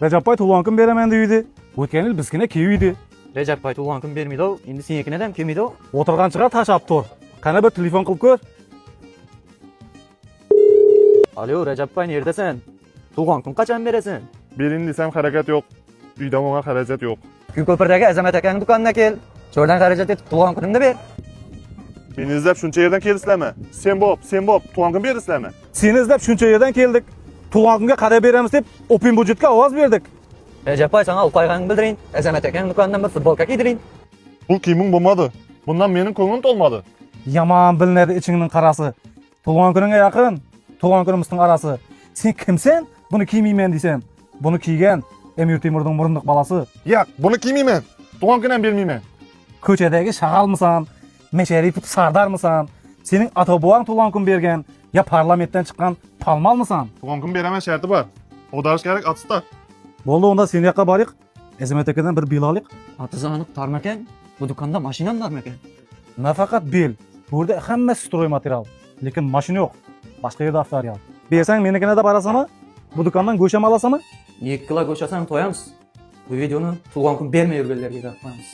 Recep Bay tuğlan kun beremen deydi. O'tgan yil bizkine kiydi. Recep Bay tuğlan kun bermeydi o. Endi senekine dem kelmeydi o. O'tirgan chiqar tashab tur. Qana bir telefon qilib ko'r. Alo Recep Bay neredesin? Tuğlan kun kaçan beresin? Berin desem harakat yok. Uyda ona haracet yok. Gülköpürdeki Azamet Akan'ın dükkanına gel. Şuradan hareket et, tuğlan kununu da ver. Beni izlep şuncha yerden kelisleme. Sen bop, tuğangın berisleme. Seni izlep shuncha yerdan keldik. Tuğlan kunga qarab beramiz deb opin budjetga ovoz berdik. Recep Bay sana uqayğanını bildirin. Azamet Akan'ın dükkanından bir futbolka giydirin. Bu kimin bulmadı? Bundan benim ko'nglim to'lmadi. Yaman bilinadi ichingning qarasi. Tuğlan kuningga yaqin, tuğlan kunimizning arasi. Sen kimsen? Buni kiymeymen deysen. Buni kiygan Emir Temurning murundiq balasi. Yo'q, buni kiymeymen. Tuğangın ham bermeymen. Ko'chadagi shag'almisan? Mesharipov Sardarmisan? Sening ata-bobong tuğlan kun bergan ya parlamentdan chiqqan palmalmisan? Tuğangın beraman sharti bor. O'darish kerak atista. Bo'ldi, unda sen yoqqa borik. Azamat akadan bir bel olaylik. Atıza anık tarmaken, bu dükkanda maşinan var meken? Nafaqat bel. Bu yerda hammasi stroy material. Lekin mashina yo'q. Boshqa yerda avtorial. Bersang menikine de barasama? Bu do'kondan go'sht ham olasama? 2 kilo go'sht olsam to'yamiz. Bu videoni tuğlan kun bermay yurganlarga qo'yamiz.